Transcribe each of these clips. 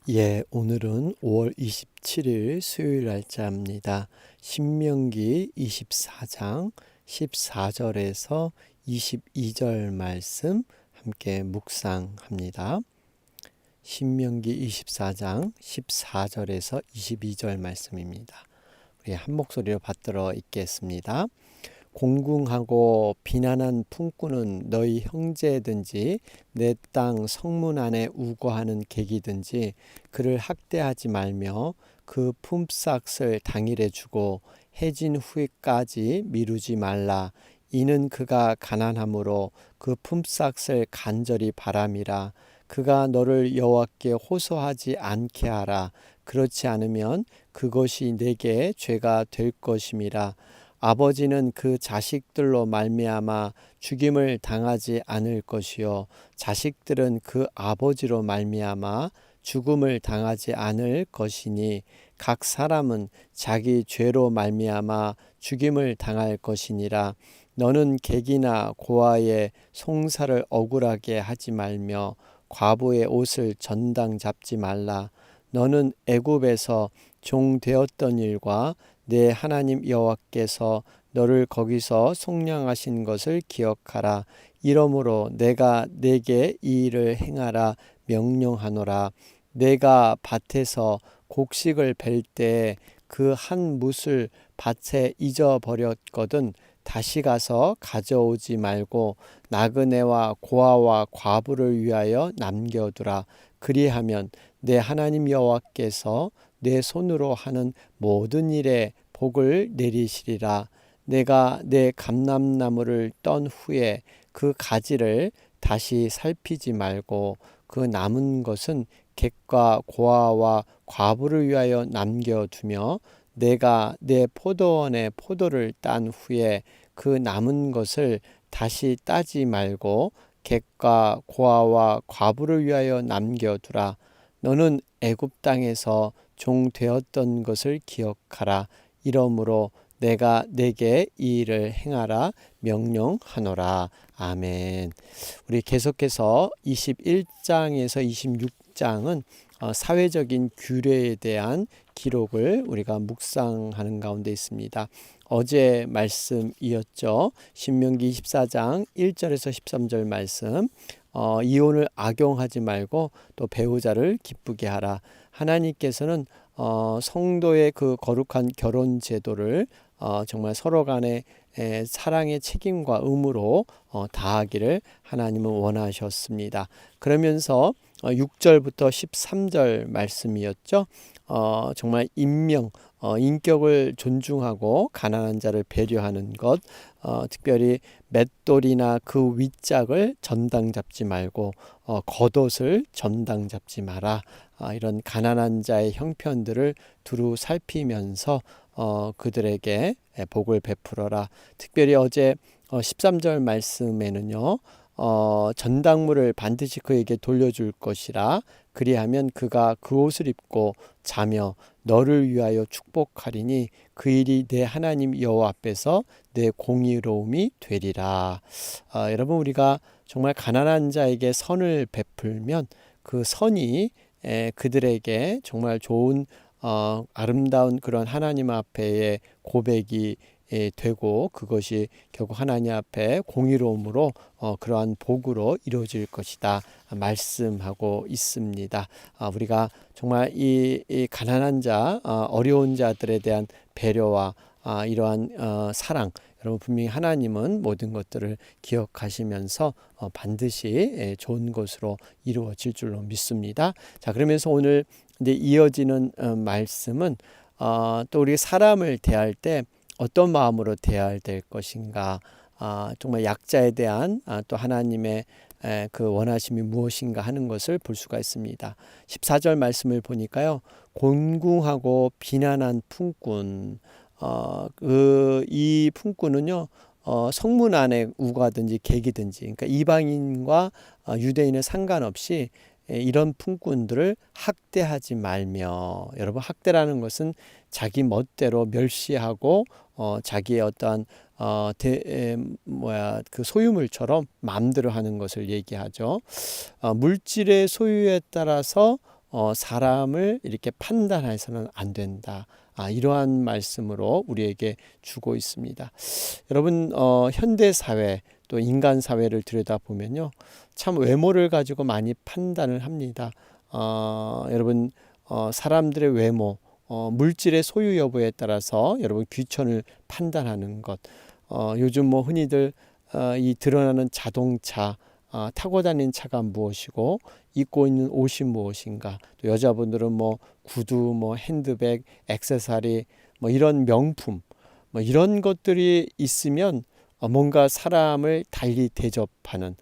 오늘은 5월 27일 수요일 날짜입니다. 신명기 24장 14절에서 22절 말씀 함께 묵상합니다. 신명기 24장 14절에서 22절 말씀입니다. 우리 한 목소리로 받들어 읽겠습니다. 공궁하고 비난한 품꾼은 너희 형제든지 내 땅 성문 안에 우거하는 객이든지 그를 학대하지 말며 그 품삯을 당일에 주고 해진 후에까지 미루지 말라. 이는 그가 가난함으로 그 품삯을 간절히 바람이라. 그가 너를 여호와께 호소하지 않게 하라. 그렇지 않으면 그것이 내게 죄가 될 것임이라. 아버지는 그 자식들로 말미암아 죽임을 당하지 않을 것이요 자식들은 그 아버지로 말미암아 죽음을 당하지 않을 것이니 각 사람은 자기 죄로 말미암아 죽임을 당할 것이니라. 너는 객이나 고아의 송사를 억울하게 하지 말며 과부의 옷을 전당 잡지 말라. 너는 애굽에서 종 되었던 일과 내 하나님 여호와께서 너를 거기서 속량하신 것을 기억하라. 이러므로 내가 내게 이 일을 행하라 명령하노라. 내가 밭에서 곡식을 벨 때 그 한 뭇을 밭에 잊어버렸거든 다시 가서 가져오지 말고 나그네와 고아와 과부를 위하여 남겨두라. 그리하면 내 하나님 여호와께서 내 손으로 하는 모든 일에 복을 내리시리라. 내가 내 감람나무를 떤 후에 그 가지를 다시 살피지 말고 그 남은 것은 객과 고아와 과부를 위하여 남겨두며 내가 내 포도원의 포도를 딴 후에 그 남은 것을 다시 따지 말고 객과 고아와 과부를 위하여 남겨두라. 너는 애굽 땅에서 종 되었던 것을 기억하라. 이러므로 내가 내게 이 일을 행하라 명령하노라. 아멘. 우리 계속해서 21장에서 26장은 사회적인 규례에 대한 기록을 우리가 묵상하는 가운데 있습니다. 어제 말씀이었죠. 신명기 24장 1절에서 13절 말씀. 이혼을 악용하지 말고 또 배우자를 기쁘게 하라. 하나님께서는 성도의 그 거룩한 결혼 제도를 정말 서로 간의 사랑의 책임과 의무로 다하기를 하나님은 원하셨습니다. 그러면서 6절부터 13절 말씀이었죠. 정말 인격을 존중하고 가난한 자를 배려하는 것, 특별히 맷돌이나 그 윗짝을 전당 잡지 말고 겉옷을 전당 잡지 마라. 이런 가난한 자의 형편들을 두루 살피면서 그들에게 복을 베풀어라. 특별히 어제 13절 말씀에는요. 전당물을 반드시 그에게 돌려줄 것이라. 그리하면 그가 그 옷을 입고 자며 너를 위하여 축복하리니 그 일이 내 하나님 여호와 앞에서 내 공의로움이 되리라. 여러분 우리가 정말 가난한 자에게 선을 베풀면 그 선이 그들에게 정말 좋은 아름다운 그런 하나님 앞에의 고백이 되고 그것이 결국 하나님 앞에 공의로움으로 그러한 복으로 이루어질 것이다 말씀하고 있습니다. 우리가 정말 이 가난한 자, 어려운 자들에 대한 배려와 이러한 사랑, 여러분 분명히 하나님은 모든 것들을 기억하시면서 반드시 좋은 것으로 이루어질 줄로 믿습니다. 자, 그러면서 오늘 이제 이어지는 말씀은 또 우리 사람을 대할 때 어떤 마음으로 대해야 될 것인가, 정말 약자에 대한 또 하나님의 그 원하심이 무엇인가 하는 것을 볼 수가 있습니다. 14절 말씀을 보니까요. 곤궁하고 비난한 품꾼, 이 품꾼은요. 성문 안에 우거하든지 객이든지, 그러니까 이방인과 유대인에 상관없이 이런 품꾼들을 학대하지 말며, 여러분 학대라는 것은 자기 멋대로 멸시하고 자기의 어떠한 그 소유물처럼 마음대로 하는 것을 얘기하죠. 물질의 소유에 따라서 사람을 이렇게 판단해서는 안 된다. 이러한 말씀으로 우리에게 주고 있습니다. 여러분, 현대 사회 또 인간 사회를 들여다보면요, 참 외모를 가지고 많이 판단을 합니다. 여러분, 사람들의 외모, 물질의 소유 여부에 따라서 여러분 귀천을 판단하는 것. 요즘 뭐 흔히들 이 드러나는 자동차, 타고 다니는 차가 무엇이고 입고 있는 옷이 무엇인가. 또 여자분들은 뭐 구두, 뭐 핸드백, 액세서리, 뭐 이런 명품, 뭐 이런 것들이 있으면 뭔가 사람을 달리 대접하는,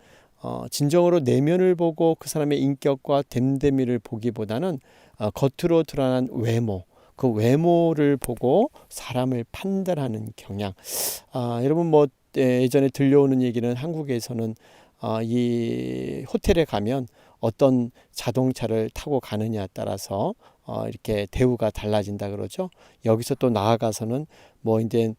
진정으로 내면을 보고 그 사람의 인격과 됨됨이를 보기보다는 겉으로 드러난 외모, 그 외모를 보고 사람을 판단하는 경향. 여러분 뭐 예전에 들려오는 얘기는 한국에서는 이 호텔에 가면 어떤 자동차를 타고 가느냐에 따라서 이렇게 대우가 달라진다 그러죠. 여기서 또 나아가서는 뭐 이제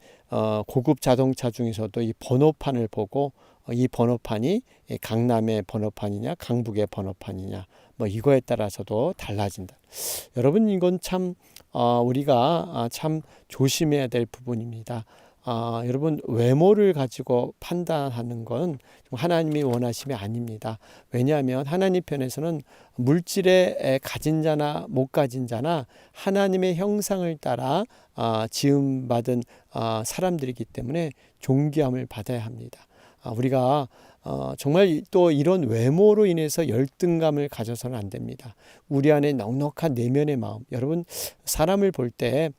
고급 자동차 중에서도 이 번호판을 보고 이 번호판이 강남의 번호판이냐 강북의 번호판이냐 뭐 이거에 따라서도 달라진다. 여러분 이건 참 우리가 참 조심해야 될 부분입니다. 여러분 외모를 가지고 판단하는 건 하나님이 원하심이 아닙니다. 왜냐하면 하나님 편에서는 물질에 가진 자나 못 가진 자나 하나님의 형상을 따라 지음받은 사람들이기 때문에 존귀함을 받아야 합니다. 우리가 정말 또 이런 외모로 인해서 열등감을 가져서는 안 됩니다. 우리 안에 넉넉한 내면의 마음. 여러분 사람을 볼 때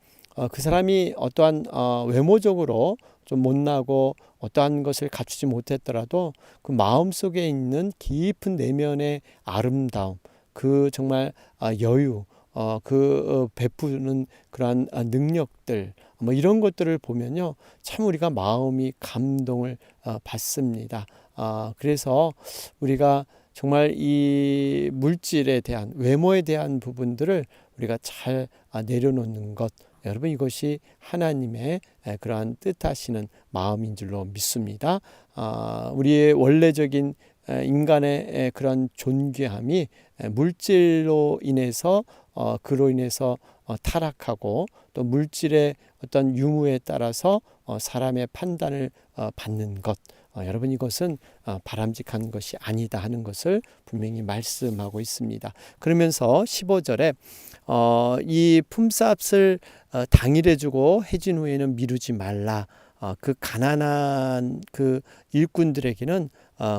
그 사람이 어떠한 외모적으로 좀 못나고 어떠한 것을 갖추지 못했더라도 그 마음 속에 있는 깊은 내면의 아름다움, 그 정말 여유, 그 베푸는 그러한 능력들, 뭐 이런 것들을 보면요, 참 우리가 마음이 감동을 받습니다. 그래서 우리가 정말 이 물질에 대한 외모에 대한 부분들을 우리가 잘 내려놓는 것, 여러분 이것이 하나님의 그러한 뜻하시는 마음인 줄로 믿습니다. 우리의 원래적인 인간의 그런 존귀함이 물질로 인해서 그로 인해서 타락하고 또 물질의 어떤 유무에 따라서 사람의 판단을 받는 것, 여러분 이것은 바람직한 것이 아니다 하는 것을 분명히 말씀하고 있습니다. 그러면서 15절에 이 품삯을 당일에 주고 해진 후에는 미루지 말라. 그 가난한 그 일꾼들에게는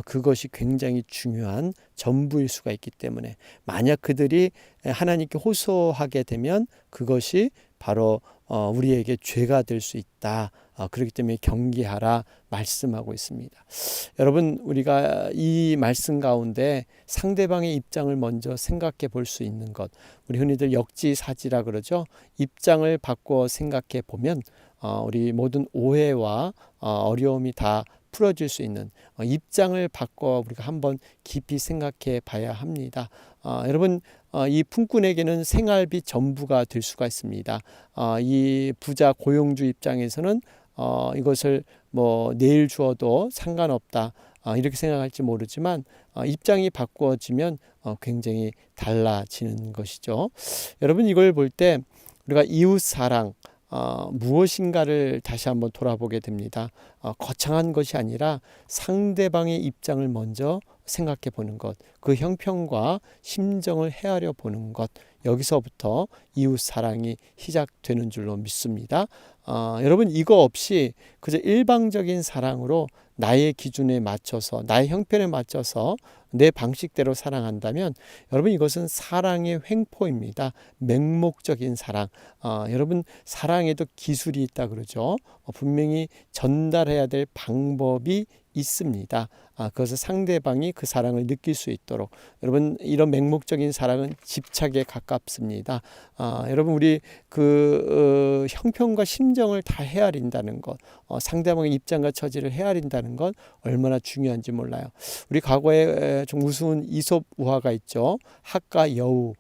그것이 굉장히 중요한 전부일 수가 있기 때문에 만약 그들이 하나님께 호소하게 되면 그것이 바로 우리에게 죄가 될 수 있다. 그렇기 때문에 경계하라 말씀하고 있습니다. 여러분 우리가 이 말씀 가운데 상대방의 입장을 먼저 생각해 볼 수 있는 것, 우리 흔히들 역지사지라 그러죠. 입장을 바꿔 생각해 보면 우리 모든 오해와 어려움이 다 풀어질 수 있는 입장을 바꿔 우리가 한번 깊이 생각해 봐야 합니다. 여러분 이 품꾼에게는 생활비 전부가 될 수가 있습니다. 이 부자 고용주 입장에서는 이것을 뭐 내일 주어도 상관없다 이렇게 생각할지 모르지만 입장이 바꾸어지면 굉장히 달라지는 것이죠. 여러분 이걸 볼 때 우리가 이웃 사랑 무엇인가를 다시 한번 돌아보게 됩니다. 거창한 것이 아니라 상대방의 입장을 먼저 생각해 보는 것, 그 형편과 심정을 헤아려 보는 것, 여기서부터 이웃 사랑이 시작되는 줄로 믿습니다. 여러분 이거 없이 그저 일방적인 사랑으로 나의 기준에 맞춰서 나의 형편에 맞춰서 내 방식대로 사랑한다면 여러분 이것은 사랑의 횡포입니다. 맹목적인 사랑. 여러분 사랑에도 기술이 있다 그러죠. 분명히 전달해야 될 방법이 있습니다. 그것을 상대방이 그 사랑을 느낄 수 있도록. 여러분 이런 맹목적인 사랑은 집착에 가깝습니다. 여러분 우리 그 형편과 심정을 다 헤아린다는 것, 상대방의 입장과 처지를 헤아린다는 것 얼마나 중요한지 몰라요. 우리 과거에 좀 우스운 이솝 우화가 있죠. 학과 여우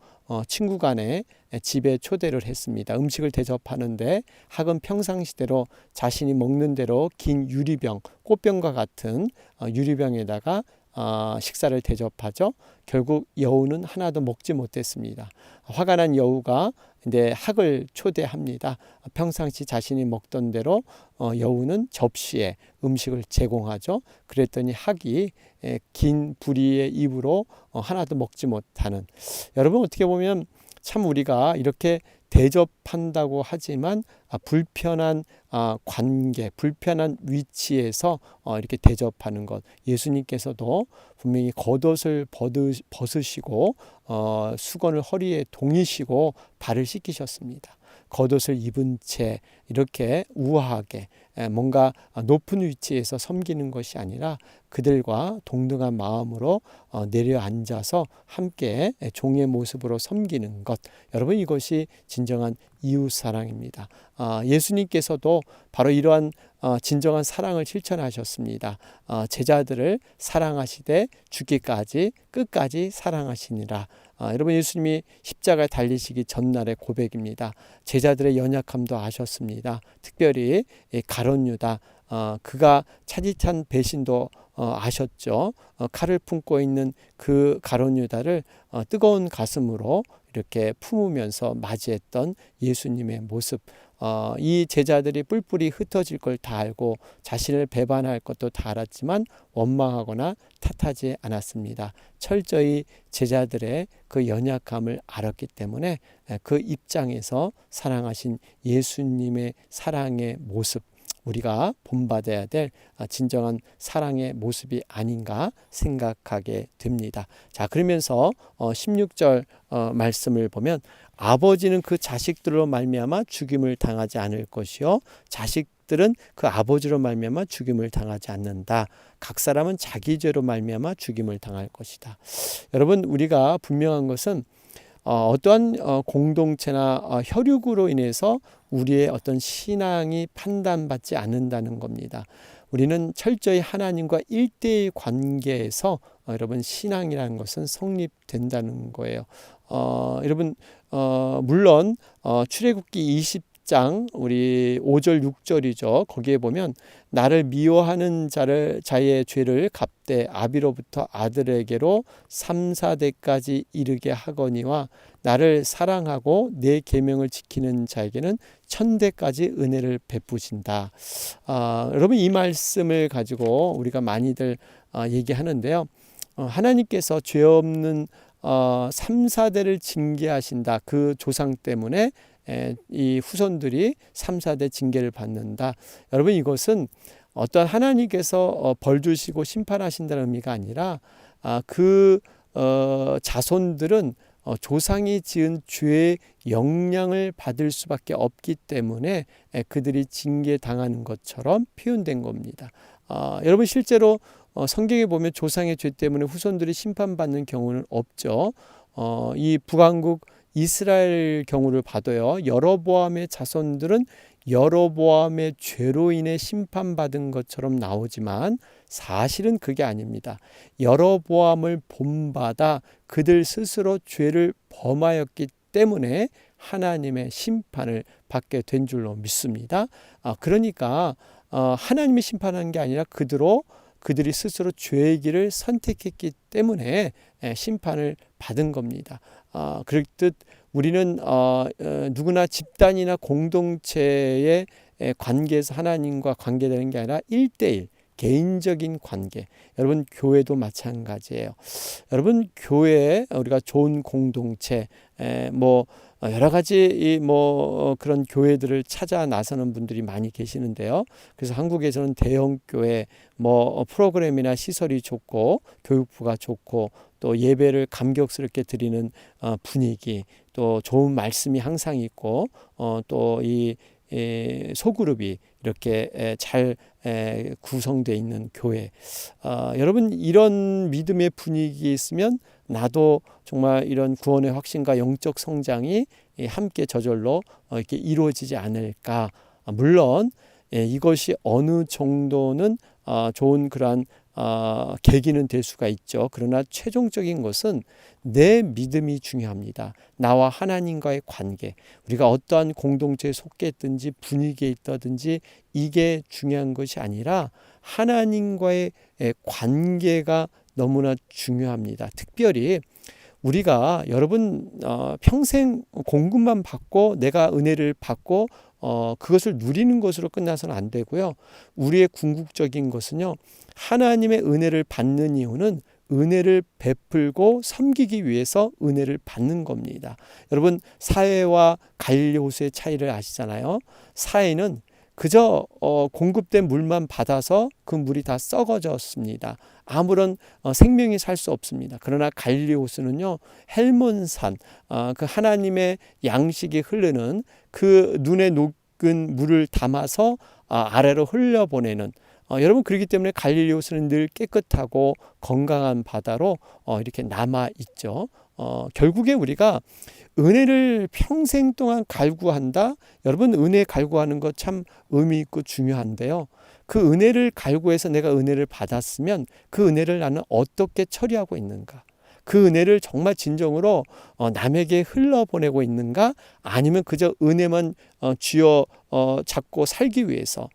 친구 간에 집에 초대를 했습니다. 음식을 대접하는데 학은 평상시대로 자신이 먹는 대로 긴 유리병, 꽃병과 같은 유리병에다가 식사를 대접하죠. 결국 여우는 하나도 먹지 못했습니다. 화가 난 여우가 이제 학을 초대합니다. 평상시 자신이 먹던 대로 여우는 접시에 음식을 제공하죠. 그랬더니 학이 긴 부리의 입으로 하나도 먹지 못하는, 여러분 어떻게 보면 참 우리가 이렇게 대접한다고 하지만 불편한 관계, 불편한 위치에서 이렇게 대접하는 것, 예수님께서도 분명히 겉옷을 벗으시고 수건을 허리에 동이시고 발을 씻기셨습니다. 겉옷을 입은 채 이렇게 우아하게 뭔가 높은 위치에서 섬기는 것이 아니라 그들과 동등한 마음으로 내려앉아서 함께 종의 모습으로 섬기는 것, 여러분 이것이 진정한 이웃사랑입니다. 예수님께서도 바로 이러한 진정한 사랑을 실천하셨습니다. 제자들을 사랑하시되 죽기까지 끝까지 사랑하시니라. 여러분 예수님이 십자가에 달리시기 전날의 고백입니다. 제자들의 연약함도 아셨습니다. 특별히 가룟 유다, 그가 차디찬 배신도 아셨죠. 칼을 품고 있는 그 가룟 유다를 뜨거운 가슴으로 이렇게 품으면서 맞이했던 예수님의 모습, 이 제자들이 뿔뿔이 흩어질 걸 다 알고 자신을 배반할 것도 다 알았지만 원망하거나 탓하지 않았습니다. 철저히 제자들의 그 연약함을 알았기 때문에 그 입장에서 사랑하신 예수님의 사랑의 모습, 우리가 본받아야 될 진정한 사랑의 모습이 아닌가 생각하게 됩니다. 자, 그러면서 16절 말씀을 보면 아버지는 그 자식들로 말미암아 죽임을 당하지 않을 것이요 자식들은 그 아버지로 말미암아 죽임을 당하지 않는다. 각 사람은 자기 죄로 말미암아 죽임을 당할 것이다. 여러분 우리가 분명한 것은 어떠한 공동체나 혈육으로 인해서 우리의 어떤 신앙이 판단받지 않는다는 겁니다. 우리는 철저히 하나님과 1대1 관계에서 여러분 신앙이라는 것은 성립된다는 거예요. 여러분 물론 출애굽기 20장 우리 5절 6절이죠. 거기에 보면 나를 미워하는 자의 죄를 갚되 아비로부터 아들에게로 3, 4대까지 이르게 하거니와 나를 사랑하고 내 계명을 지키는 자에게는 1000대까지 은혜를 베푸신다. 여러분 이 말씀을 가지고 우리가 많이들 얘기하는데요. 하나님께서 죄 없는 3, 4대를 징계하신다. 그 조상 때문에 이 후손들이 3, 4대 징계를 받는다. 여러분 이것은 어떤 하나님께서 벌 주시고 심판하신다는 의미가 아니라 그 자손들은 조상이 지은 죄의 영향을 받을 수밖에 없기 때문에 그들이 징계당하는 것처럼 표현된 겁니다. 여러분 실제로 성경에 보면 조상의 죄 때문에 후손들이 심판받는 경우는 없죠. 이 북왕국 이스라엘 경우를 봐도요. 여로보암의 자손들은 여로보암의 죄로 인해 심판받은 것처럼 나오지만 사실은 그게 아닙니다. 여로보암을 본받아 그들 스스로 죄를 범하였기 때문에 하나님의 심판을 받게 된 줄로 믿습니다. 그러니까 하나님이 심판한 게 아니라 그들이 스스로 죄의 길을 선택했기 때문에 심판을 받은 겁니다. 그렇듯 우리는 누구나 집단이나 공동체의 관계에서 하나님과 관계되는 게 아니라 1대1 개인적인 관계. 여러분 교회도 마찬가지예요. 여러분 교회 우리가 좋은 공동체 여러 가지 그런 교회들을 찾아 나서는 분들이 많이 계시는데요. 그래서 한국에서는 대형 교회 프로그램이나 시설이 좋고 교육부가 좋고 또 예배를 감격스럽게 드리는 분위기, 또 좋은 말씀이 항상 있고 또 이 소그룹이 이렇게 잘 구성되어 있는 교회. 여러분 이런 믿음의 분위기에 있으면 나도 정말 이런 구원의 확신과 영적 성장이 함께 저절로 이렇게 이루어지지 않을까. 물론 이것이 어느 정도는 좋은 그러한 계기는 될 수가 있죠. 그러나 최종적인 것은 내 믿음이 중요합니다. 나와 하나님과의 관계, 우리가 어떠한 공동체에 속했든지 분위기에 있다든지 이게 중요한 것이 아니라 하나님과의 관계가 너무나 중요합니다. 특별히 우리가 여러분 평생 공급만 받고 내가 은혜를 받고 그것을 누리는 것으로 끝나서는 안 되고요. 우리의 궁극적인 것은요. 하나님의 은혜를 받는 이유는 은혜를 베풀고 섬기기 위해서 은혜를 받는 겁니다. 여러분 사해와 갈릴리 호수의 차이를 아시잖아요. 사해는 그저 공급된 물만 받아서 그 물이 다 썩어졌습니다. 아무런 생명이 살 수 없습니다. 그러나 갈릴리 호수는요, 헬몬산, 그 하나님의 양식이 흐르는 그 눈에 녹은 물을 담아서 아래로 흘려보내는 여러분 그렇기 때문에 갈릴리 호수는 늘 깨끗하고 건강한 바다로 이렇게 남아 있죠. 결국에 우리가 은혜를 평생 동안 갈구한다. 여러분 은혜 갈구하는 것 참 의미 있고 중요한데요. 그 은혜를 갈구해서 내가 은혜를 받았으면 그 은혜를 나는 어떻게 처리하고 있는가? 그 은혜를 정말 진정으로 남에게 흘러보내고 있는가? 아니면 그저 은혜만 쥐어 잡고 살기 위해서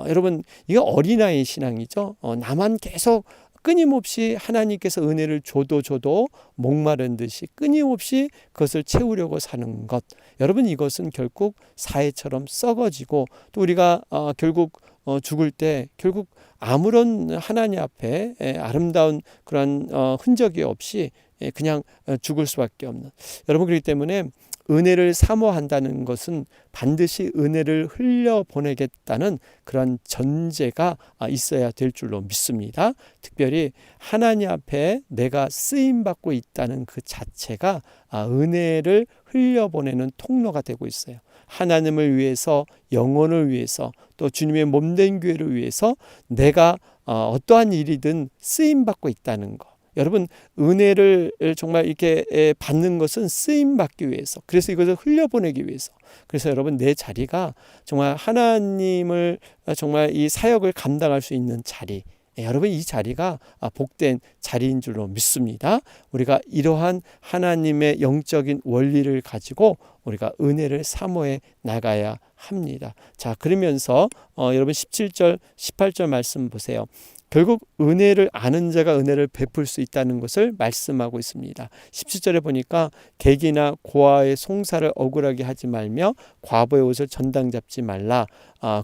여러분 이게 어린아이 신앙이죠. 나만 계속 끊임없이 하나님께서 은혜를 줘도 목마른 듯이 끊임없이 그것을 채우려고 사는 것. 여러분 이것은 결국 사해처럼 썩어지고 또 우리가 결국 죽을 때 결국 아무런 하나님 앞에 아름다운 그런 흔적이 없이 그냥 죽을 수밖에 없는. 여러분 그렇기 때문에 은혜를 사모한다는 것은 반드시 은혜를 흘려보내겠다는 그런 전제가 있어야 될 줄로 믿습니다. 특별히 하나님 앞에 내가 쓰임받고 있다는 그 자체가 은혜를 흘려보내는 통로가 되고 있어요. 하나님을 위해서, 영혼을 위해서, 또 주님의 몸된 교회를 위해서 내가 어떠한 일이든 쓰임받고 있다는 것. 여러분 은혜를 정말 이렇게 받는 것은 쓰임받기 위해서, 그래서 이것을 흘려보내기 위해서. 그래서 여러분 내 자리가 정말 하나님을 정말 이 사역을 감당할 수 있는 자리, 여러분 이 자리가 복된 자리인 줄로 믿습니다. 우리가 이러한 하나님의 영적인 원리를 가지고 우리가 은혜를 사모해 나가야 합니다. 자, 그러면서 여러분 17절 18절 말씀 보세요. 결국 은혜를 아는 자가 은혜를 베풀 수 있다는 것을 말씀하고 있습니다. 17절에 보니까 객이나 고아의 송사를 억울하게 하지 말며 과부의 옷을 전당 잡지 말라.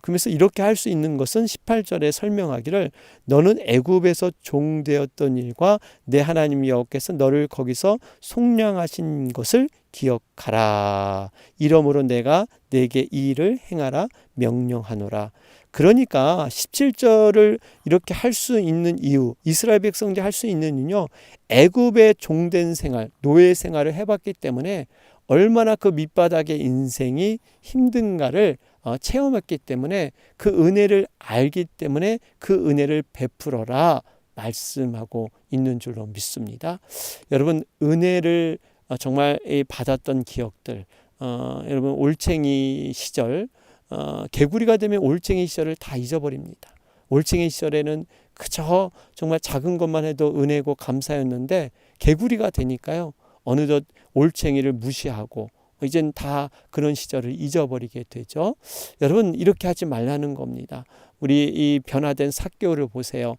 그러면서 이렇게 할 수 있는 것은 18절에 설명하기를 너는 애굽에서 종되었던 일과 내 하나님 여호와께서 너를 거기서 속량하신 것을 기억하라. 이러므로 내가 내게 이 일을 행하라 명령하노라. 그러니까 17절을 이렇게 할 수 있는 이유, 이스라엘 백성들이 할 수 있는 이유는요, 애굽의 종된 생활, 노예 생활을 해봤기 때문에 얼마나 그 밑바닥의 인생이 힘든가를 체험했기 때문에 그 은혜를 알기 때문에 그 은혜를 베풀어라 말씀하고 있는 줄로 믿습니다. 여러분 은혜를 정말 받았던 기억들, 여러분 올챙이 시절, 개구리가 되면 올챙이 시절을 다 잊어버립니다. 올챙이 시절에는 그저 정말 작은 것만 해도 은혜고 감사였는데 개구리가 되니까요 어느덧 올챙이를 무시하고 이젠 다 그런 시절을 잊어버리게 되죠. 여러분 이렇게 하지 말라는 겁니다. 우리 이 변화된 삭개오를 보세요.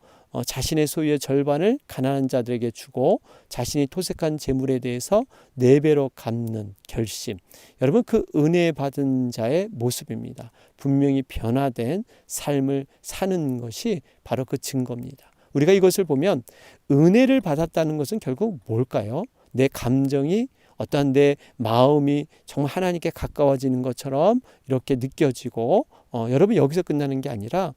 자신의 소유의 절반을 가난한 자들에게 주고 자신이 토색한 재물에 대해서 4배로 갚는 결심. 여러분 그 은혜 받은 자의 모습입니다. 분명히 변화된 삶을 사는 것이 바로 그 증거입니다. 우리가 이것을 보면 은혜를 받았다는 것은 결국 뭘까요? 내 감정이 어떠한 내 마음이 정말 하나님께 가까워지는 것처럼 이렇게 느껴지고 여러분 여기서 끝나는 게 아니라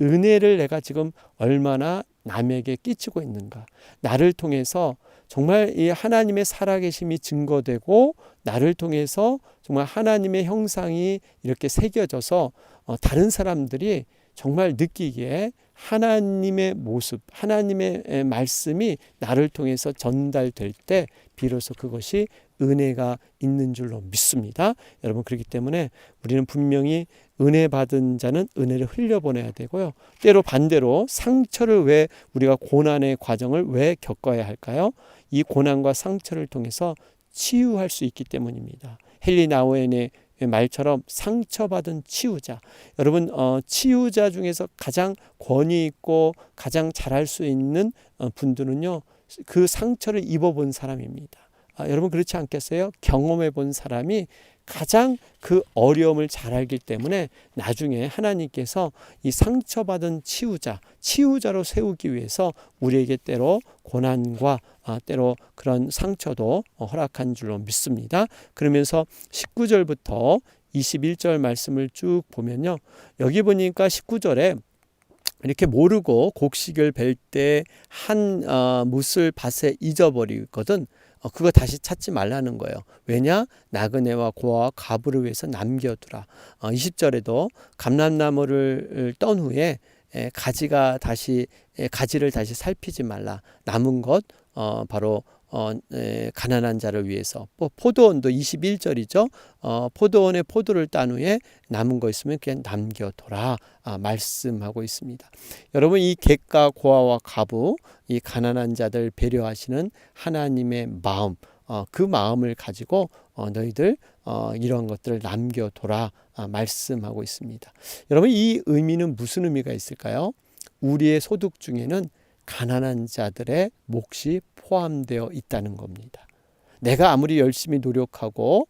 은혜를 내가 지금 얼마나 남에게 끼치고 있는가. 나를 통해서 정말 이 하나님의 살아계심이 증거되고 나를 통해서 정말 하나님의 형상이 이렇게 새겨져서 다른 사람들이 정말 느끼기에 하나님의 모습, 하나님의 말씀이 나를 통해서 전달될 때 비로소 그것이 은혜가 있는 줄로 믿습니다. 여러분 그렇기 때문에 우리는 분명히 은혜 받은 자는 은혜를 흘려보내야 되고요. 때로 반대로 상처를 왜 우리가 고난의 과정을 왜 겪어야 할까요? 이 고난과 상처를 통해서 치유할 수 있기 때문입니다. 헨리 나우엔의 말처럼 상처받은 치유자. 여러분 치유자 중에서 가장 권위 있고 가장 잘할 수 있는 분들은요, 그 상처를 입어본 사람입니다. 여러분 그렇지 않겠어요? 경험해 본 사람이 가장 그 어려움을 잘 알기 때문에 나중에 하나님께서 이 상처받은 치유자로 세우기 위해서 우리에게 때로 고난과 때로 그런 상처도 허락한 줄로 믿습니다. 그러면서 19절부터 21절 말씀을 쭉 보면요, 여기 보니까 19절에 이렇게 모르고 곡식을 벨 때 한 뭇을 밭에 잊어버리거든 그거 다시 찾지 말라는 거예요. 왜냐? 나그네와 고아와 과부를 위해서 남겨두라. 20절에도 감람나무를 떤 후에 가지를 다시 살피지 말라. 남은 것 바로 가난한 자를 위해서. 포도원도 21절이죠. 포도원에 포도를 딴 후에 남은 거 있으면 그냥 남겨둬라 말씀하고 있습니다. 여러분 이 객과 고아와 과부, 이 가난한 자들 배려하시는 하나님의 마음, 그 마음을 가지고 너희들 이런 것들을 남겨둬라 말씀하고 있습니다. 여러분 이 의미는 무슨 의미가 있을까요? 우리의 소득 중에는 가난한 자들의 몫이 포함되어 있다는 겁니다. 내가 아무리 열심히 노력하고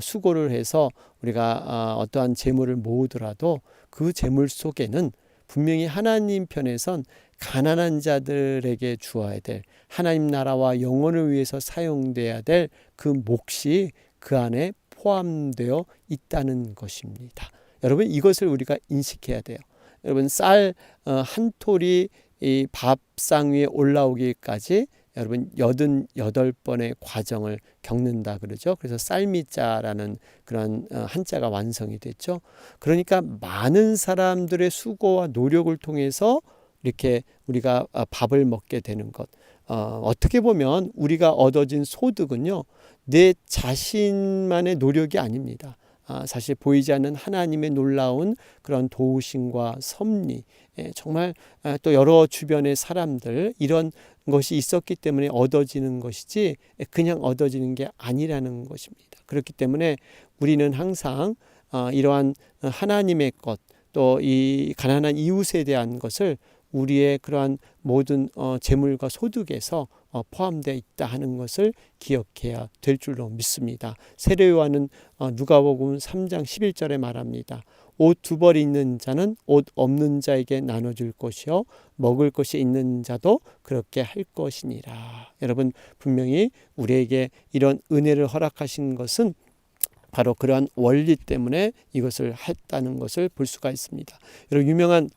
수고를 해서 우리가 어떠한 재물을 모으더라도 그 재물 속에는 분명히 하나님 편에선 가난한 자들에게 주어야 될, 하나님 나라와 영혼을 위해서 사용돼야 될 그 몫이 그 안에 포함되어 있다는 것입니다. 여러분 이것을 우리가 인식해야 돼요. 여러분 쌀 한 톨이 이 밥상 위에 올라오기까지 여러분 88번의 과정을 겪는다 그러죠. 그래서 쌀미자라는 그런 한자가 완성이 됐죠. 그러니까 많은 사람들의 수고와 노력을 통해서 이렇게 우리가 밥을 먹게 되는 것. 어떻게 보면 우리가 얻어진 소득은요, 내 자신만의 노력이 아닙니다. 사실 보이지 않는 하나님의 놀라운 그런 도우심과 섭리, 정말 또 여러 주변의 사람들 이런 것이 있었기 때문에 얻어지는 것이지 그냥 얻어지는 게 아니라는 것입니다. 그렇기 때문에 우리는 항상 이러한 하나님의 것, 또 이 가난한 이웃에 대한 것을 우리의 그러한 모든 재물과 소득에서 포함되어 있다 하는 것을 기억해야 될 줄로 믿습니다. 세례 요한은 누가복음 3장 11절에 말합니다. 옷 두 벌 있는 자는 옷 없는 자에게 나눠줄 것이요 먹을 것이 있는 자도 그렇게 할 것이니라. 여러분 분명히 우리에게 이런 은혜를 허락하신 것은 바로 그러한 원리 때문에 이것을 했다는 것을 볼 수가 있습니다. 여러분 유명한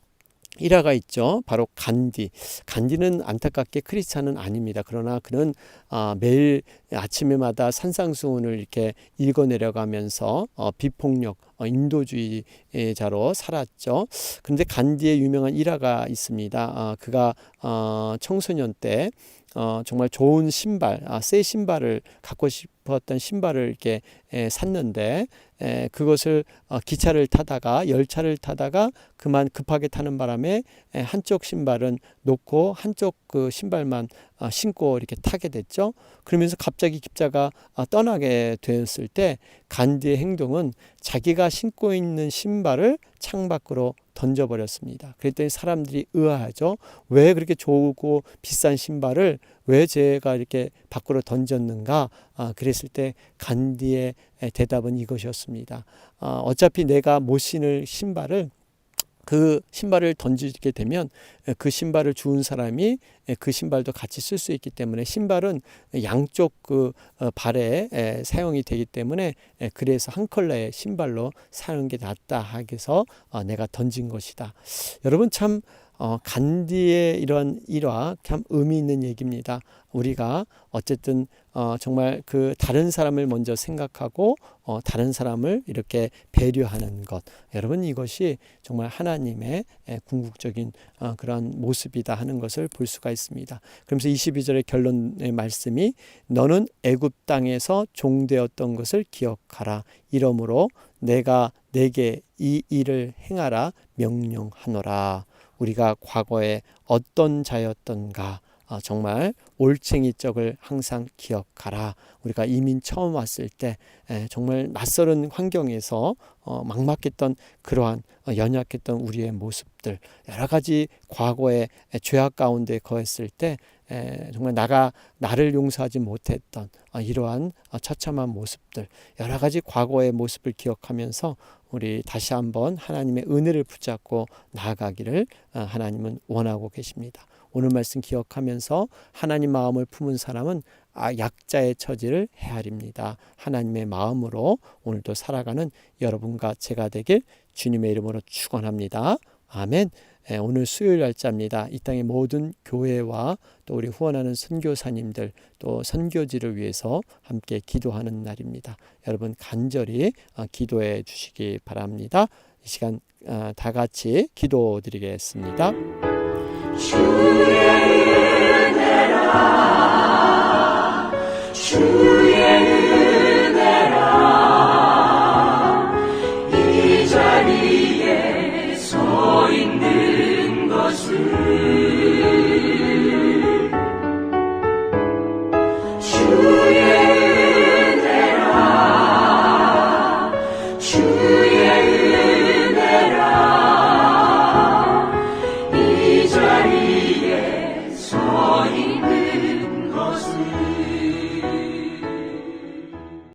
일화가 있죠. 바로 간디. 간디는 안타깝게 크리스찬은 아닙니다. 그러나 그는 매일 아침에마다 산상수훈을 이렇게 읽어내려가면서 비폭력, 인도주의자로 살았죠. 그런데 간디의 유명한 일화가 있습니다. 그가 청소년 때 정말 좋은 신발, 새 신발을 갖고 싶었던 신발을 이렇게 샀는데 그것을 기차를 타다가 열차를 타다가 그만 급하게 타는 바람에 한쪽 신발은 놓고 한쪽 그 신발만 신고 이렇게 타게 됐죠. 그러면서 갑자기 기차가 떠나게 되었을 때 간디의 행동은 자기가 신고 있는 신발을 창밖으로 던져버렸습니다. 그랬더니 사람들이 의아하죠. 왜 그렇게 좋고 비싼 신발을 왜 제가 이렇게 밖으로 던졌는가? 그랬을 때 간디의 대답은 이것이었습니다. 어차피 내가 못 신을 신발을 그 신발을 던지게 되면 그 신발을 주운 사람이 그 신발도 같이 쓸 수 있기 때문에 신발은 양쪽 그 발에 사용이 되기 때문에 그래서 한 컬러의 신발로 사는 게 낫다 하기서 내가 던진 것이다. 여러분 참 간디의 이런 일화 참 의미 있는 얘기입니다. 우리가 어쨌든 정말 그 다른 사람을 먼저 생각하고 다른 사람을 이렇게 배려하는 것, 여러분 이것이 정말 하나님의 궁극적인 그런 모습이다 하는 것을 볼 수가 있습니다. 그러면서 22절의 결론의 말씀이 너는 애굽 땅에서 종되었던 것을 기억하라. 이러므로 내가 내게 이 일을 행하라 명령하노라. 우리가 과거에 어떤 자였던가 정말 올챙이 적을 항상 기억하라. 우리가 이민 처음 왔을 때 정말 낯설은 환경에서 막막했던 그러한 연약했던 우리의 모습들, 여러 가지 과거의 죄악 가운데 거했을 때 정말 나를 용서하지 못했던 이러한 처참한 모습들, 여러 가지 과거의 모습을 기억하면서 우리 다시 한번 하나님의 은혜를 붙잡고 나아가기를 하나님은 원하고 계십니다. 오늘 말씀 기억하면서 하나님 마음을 품은 사람은 약자의 처지를 헤아립니다. 하나님의 마음으로 오늘도 살아가는 여러분과 제가 되길 주님의 이름으로 축원합니다. 아멘. 오늘 수요일 날짜입니다. 이 땅의 모든 교회와 또 우리 후원하는 선교사님들 또 선교지를 위해서 함께 기도하는 날입니다. 여러분 간절히 기도해 주시기 바랍니다. 이 시간 다 같이 기도드리겠습니다. 주의 은혜라 주의 은혜라 이 자리에 서 있는 것을 주